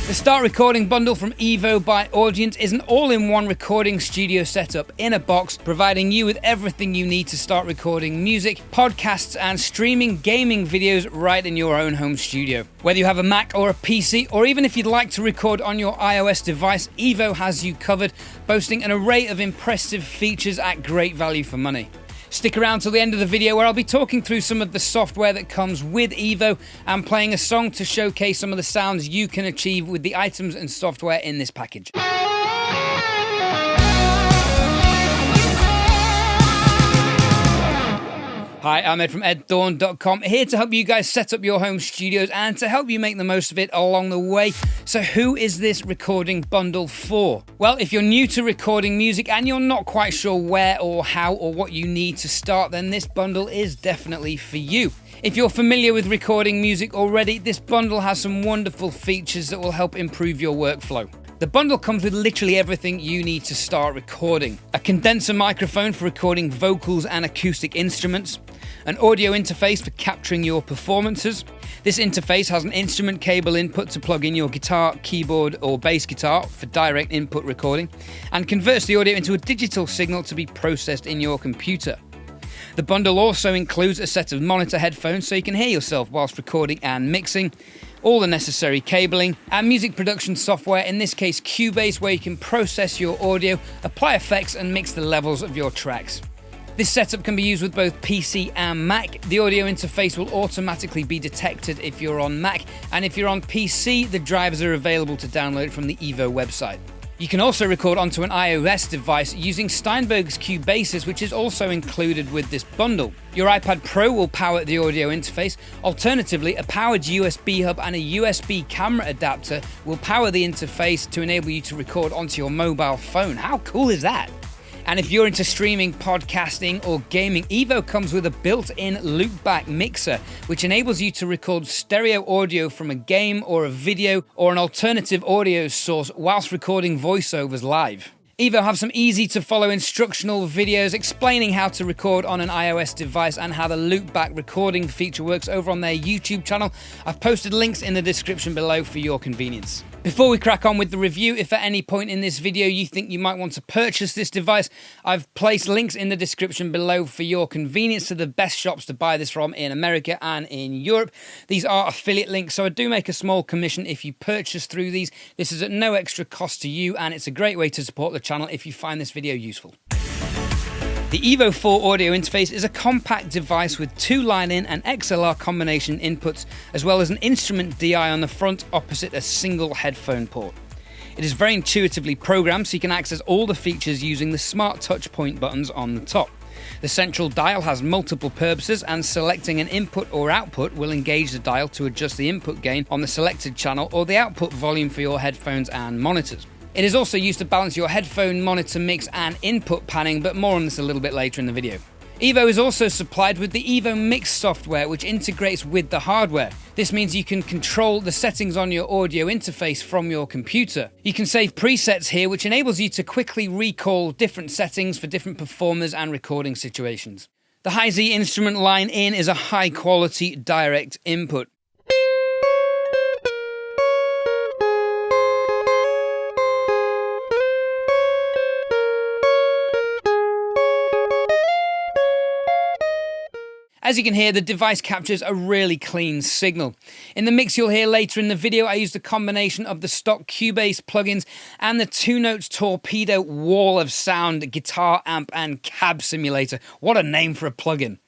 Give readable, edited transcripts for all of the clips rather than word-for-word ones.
The Start Recording Bundle from EVO by Audient is an all-in-one recording studio setup in a box, providing you with everything you need to start recording music, podcasts, and streaming gaming videos right in your own home studio. Whether you have a Mac or a PC, or even if you'd like to record on your iOS device, EVO has you covered, boasting an array of impressive features at great value for money. Stick around till the end of the video where I'll be talking through some of the software that comes with EVO and playing a song to showcase some of the sounds you can achieve with the items and software in this package. Hi, I'm Ed from edthorn.com, here to help you guys set up your home studios and to help you make the most of it along the way. So who is this recording bundle for? Well, if you're new to recording music and you're not quite sure where or how or what you need to start, then this bundle is definitely for you. If you're familiar with recording music already, this bundle has some wonderful features that will help improve your workflow. The bundle comes with literally everything you need to start recording. A condenser microphone for recording vocals and acoustic instruments. An audio interface for capturing your performances. This interface has an instrument cable input to plug in your guitar, keyboard or bass guitar for direct input recording, and converts the audio into a digital signal to be processed in your computer. The bundle also includes a set of monitor headphones so you can hear yourself whilst recording and mixing, all the necessary cabling, and music production software, in this case Cubase, where you can process your audio, apply effects and mix the levels of your tracks. This setup can be used with both PC and Mac. The audio interface will automatically be detected if you're on Mac, and if you're on PC, the drivers are available to download from the EVO website. You can also record onto an iOS device using Steinberg's Cubase, which is also included with this bundle. Your iPad Pro will power the audio interface. Alternatively, a powered USB hub and a USB camera adapter will power the interface to enable you to record onto your mobile phone. How cool is that? And if you're into streaming, podcasting, or gaming, EVO comes with a built-in Loopback Mixer, which enables you to record stereo audio from a game or a video or an alternative audio source whilst recording voiceovers live. EVO have some easy-to-follow instructional videos explaining how to record on an iOS device and how the loopback recording feature works over on their YouTube channel. I've posted links in the description below for your convenience. Before we crack on with the review, if at any point in this video you think you might want to purchase this device, I've placed links in the description below for your convenience to the best shops to buy this from in America and in Europe. These are affiliate links, so I do make a small commission if you purchase through these. This is at no extra cost to you, and it's a great way to support the channel if you find this video useful. The EVO 4 audio interface is a compact device with two line-in and XLR combination inputs, as well as an instrument DI on the front opposite a single headphone port. It is very intuitively programmed, so you can access all the features using the smart touchpoint buttons on the top. The central dial has multiple purposes, and selecting an input or output will engage the dial to adjust the input gain on the selected channel or the output volume for your headphones and monitors. It is also used to balance your headphone, monitor mix and input panning, but more on this a little bit later in the video. EVO is also supplied with the EVO Mix software, which integrates with the hardware. This means you can control the settings on your audio interface from your computer. You can save presets here, which enables you to quickly recall different settings for different performers and recording situations. The Hi-Z instrument line in is a high quality direct input. As you can hear, the device captures a really clean signal. In the mix you'll hear later in the video, I used a combination of the stock Cubase plugins and the 2Notes Torpedo wall of sound guitar amp and cab simulator. What a name for a plugin.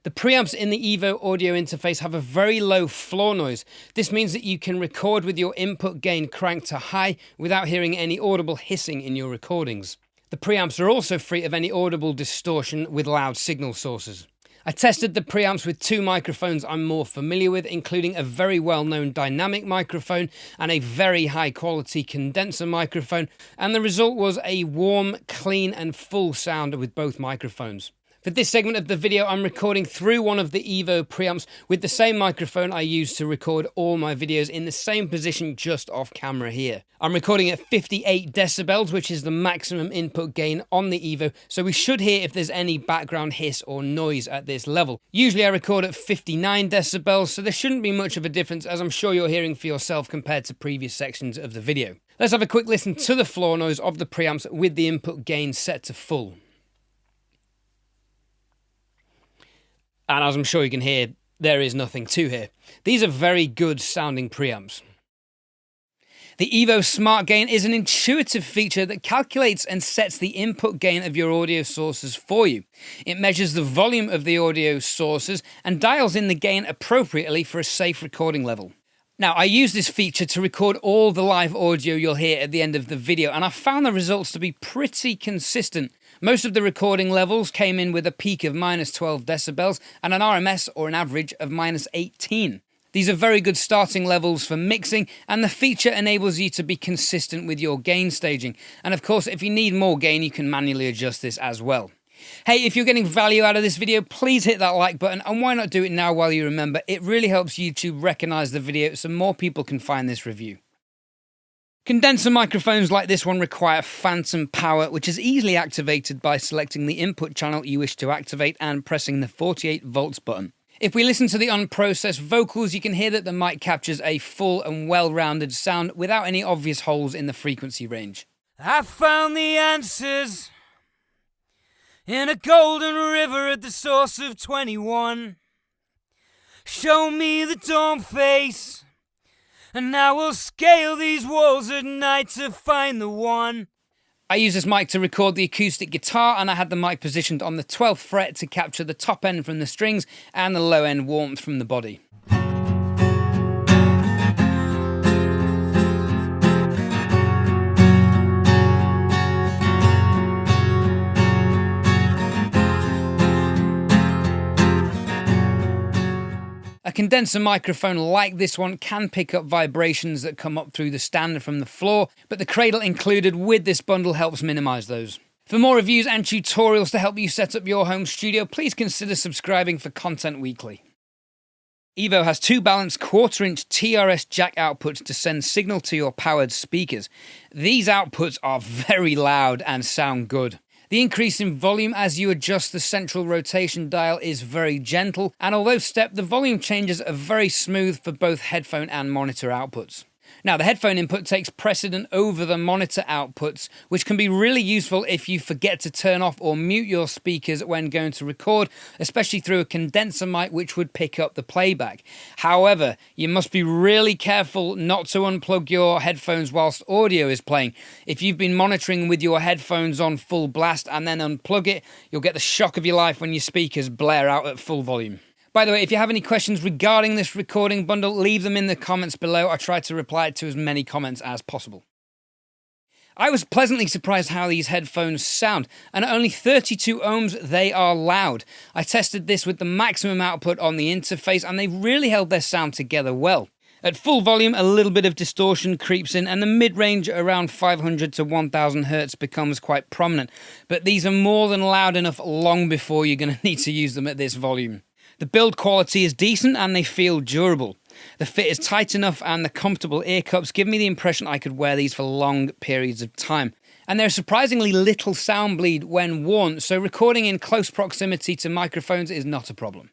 The preamps in the EVO audio interface have a very low floor noise. This means that you can record with your input gain cranked to high without hearing any audible hissing in your recordings. The preamps are also free of any audible distortion with loud signal sources. I tested the preamps with two microphones I'm more familiar with, including a very well-known dynamic microphone and a very high-quality condenser microphone, and the result was a warm, clean and full sound with both microphones. For this segment of the video, I'm recording through one of the EVO preamps with the same microphone I use to record all my videos in the same position just off camera here. I'm recording at 58 decibels, which is the maximum input gain on the EVO, so we should hear if there's any background hiss or noise at this level. Usually I record at 59 decibels, so there shouldn't be much of a difference, as I'm sure you're hearing for yourself compared to previous sections of the video. Let's have a quick listen to the floor noise of the preamps with the input gain set to full. And as I'm sure you can hear, there is nothing to hear. These are very good sounding preamps. The EVO Smart Gain is an intuitive feature that calculates and sets the input gain of your audio sources for you. It measures the volume of the audio sources and dials in the gain appropriately for a safe recording level. Now, I use this feature to record all the live audio you'll hear at the end of the video, and I found the results to be pretty consistent. Most of the recording levels came in with a peak of -12 decibels and an RMS, or an average, of -18. These are very good starting levels for mixing, and the feature enables you to be consistent with your gain staging. And of course, if you need more gain, you can manually adjust this as well. Hey, if you're getting value out of this video, please hit that like button, and why not do it now while you remember? It really helps YouTube recognize the video so more people can find this review. Condenser microphones like this one require phantom power, which is easily activated by selecting the input channel you wish to activate and pressing the 48 volts button. If we listen to the unprocessed vocals, you can hear that the mic captures a full and well-rounded sound without any obvious holes in the frequency range. I found the answers in a golden river at the source of 21. Show me the dawn face, and I will scale these walls at night to find the one. I use this mic to record the acoustic guitar, and I had the mic positioned on the 12th fret to capture the top end from the strings and the low end warmth from the body. A condenser microphone like this one can pick up vibrations that come up through the stand from the floor, but the cradle included with this bundle helps minimize those. For more reviews and tutorials to help you set up your home studio, please consider subscribing for content weekly. EVO has two balanced 1/4-inch TRS jack outputs to send signal to your powered speakers. These outputs are very loud and sound good. The increase in volume as you adjust the central rotation dial is very gentle, and although stepped, the volume changes are very smooth for both headphone and monitor outputs. Now, the headphone input takes precedent over the monitor outputs, which can be really useful if you forget to turn off or mute your speakers when going to record, especially through a condenser mic, which would pick up the playback. However, you must be really careful not to unplug your headphones whilst audio is playing. If you've been monitoring with your headphones on full blast and then unplug it, you'll get the shock of your life when your speakers blare out at full volume. By the way, if you have any questions regarding this recording bundle, leave them in the comments below. I try to reply to as many comments as possible. I was pleasantly surprised how these headphones sound, and at only 32 ohms, they are loud. I tested this with the maximum output on the interface, and they really held their sound together well. At full volume, a little bit of distortion creeps in, and the mid-range around 500 to 1000 Hz becomes quite prominent. But these are more than loud enough long before you're going to need to use them at this volume. The build quality is decent and they feel durable. The fit is tight enough and the comfortable ear cups give me the impression I could wear these for long periods of time. And there's surprisingly little sound bleed when worn, so recording in close proximity to microphones is not a problem.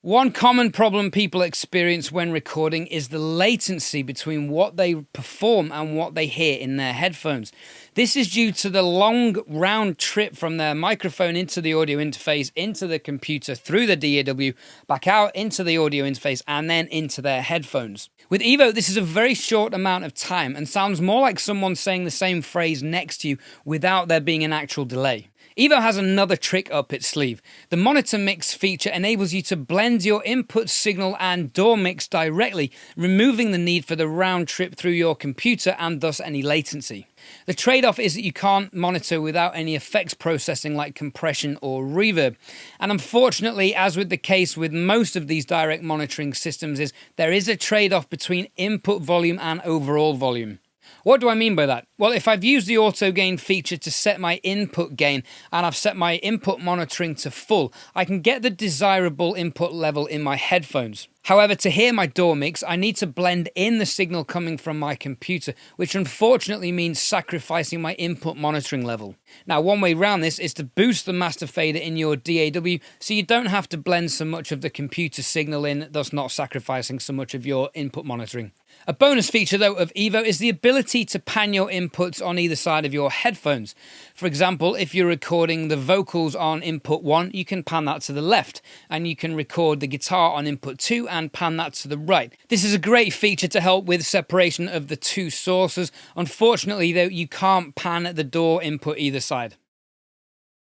One common problem people experience when recording is the latency between what they perform and what they hear in their headphones. This is due to the long round trip from their microphone into the audio interface, into the computer, through the DAW, back out into the audio interface, and then into their headphones. With EVO, this is a very short amount of time and sounds more like someone saying the same phrase next to you without there being an actual delay. EVO has another trick up its sleeve. The monitor mix feature enables you to blend your input signal and DAW mix directly, removing the need for the round trip through your computer and thus any latency. The trade-off is that you can't monitor without any effects processing like compression or reverb. And unfortunately, as with the case with most of these direct monitoring systems, there is a trade-off between input volume and overall volume. What do I mean by that? Well, if I've used the auto gain feature to set my input gain and I've set my input monitoring to full, I can get the desirable input level in my headphones. However, to hear my DAW mix, I need to blend in the signal coming from my computer, which unfortunately means sacrificing my input monitoring level. Now, one way around this is to boost the master fader in your DAW so you don't have to blend so much of the computer signal in, thus not sacrificing so much of your input monitoring. A bonus feature, though, of EVO is the ability to pan your inputs on either side of your headphones. For example, if you're recording the vocals on input 1, you can pan that to the left, and you can record the guitar on input 2 and pan that to the right. This is a great feature to help with separation of the two sources. Unfortunately, though, you can't pan the DAW input either side.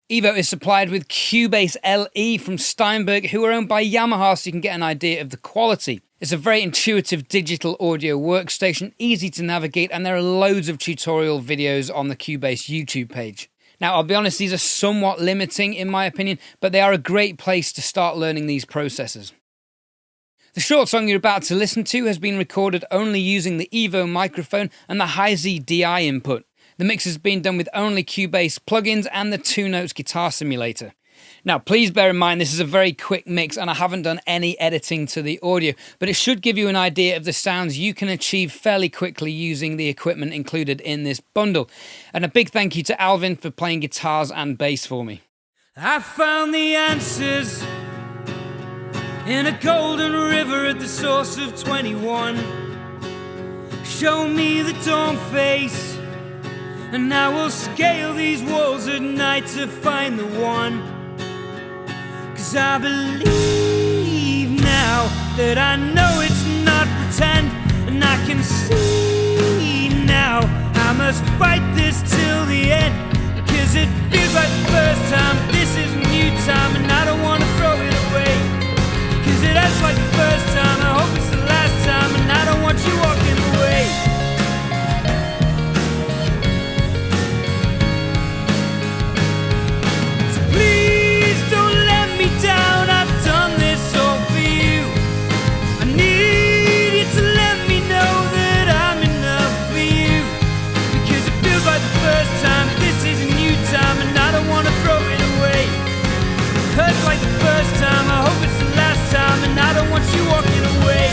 EVO is supplied with Cubase LE from Steinberg, who are owned by Yamaha, so you can get an idea of the quality. It's a very intuitive digital audio workstation, easy to navigate, and there are loads of tutorial videos on the Cubase YouTube page. Now, I'll be honest, these are somewhat limiting in my opinion, but they are a great place to start learning these processes. The short song you're about to listen to has been recorded only using the EVO microphone and the Hi-Z DI input. The mix has been done with only Cubase plugins and the 2 Notes guitar simulator. Now, please bear in mind this is a very quick mix and I haven't done any editing to the audio, but it should give you an idea of the sounds you can achieve fairly quickly using the equipment included in this bundle. And a big thank you to Alvin for playing guitars and bass for me. I found the answers in a golden river at the source of 21. Show me the dawn face, and I will scale these walls at night to find the one. 'Cause I believe now that I know it's not pretend, and I can see now I must fight this till the end. Because it feels like the first time, this is a new time, and I don't want to throw it away. Because it acts like the first time, I hope it's the last time, and I don't want you walking away. Hurts like the first time, I hope it's the last time, and I don't want you walking away.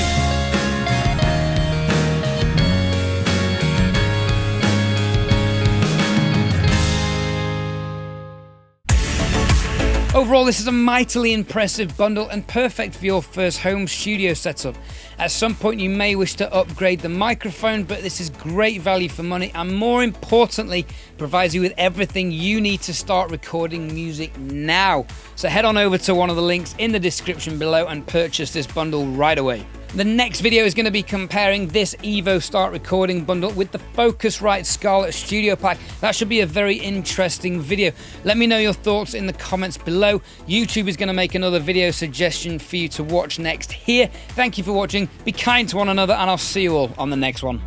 Overall, this is a mightily impressive bundle and perfect for your first home studio setup. At some point you may wish to upgrade the microphone, but this is great value for money and more importantly provides you with everything you need to start recording music now. So head on over to one of the links in the description below and purchase this bundle right away. The next video is going to be comparing this EVO Start Recording Bundle with the Focusrite Scarlett Studio Pack. That should be a very interesting video. Let me know your thoughts in the comments below. YouTube is going to make another video suggestion for you to watch next here. Thank you for watching. Be kind to one another and I'll see you all on the next one.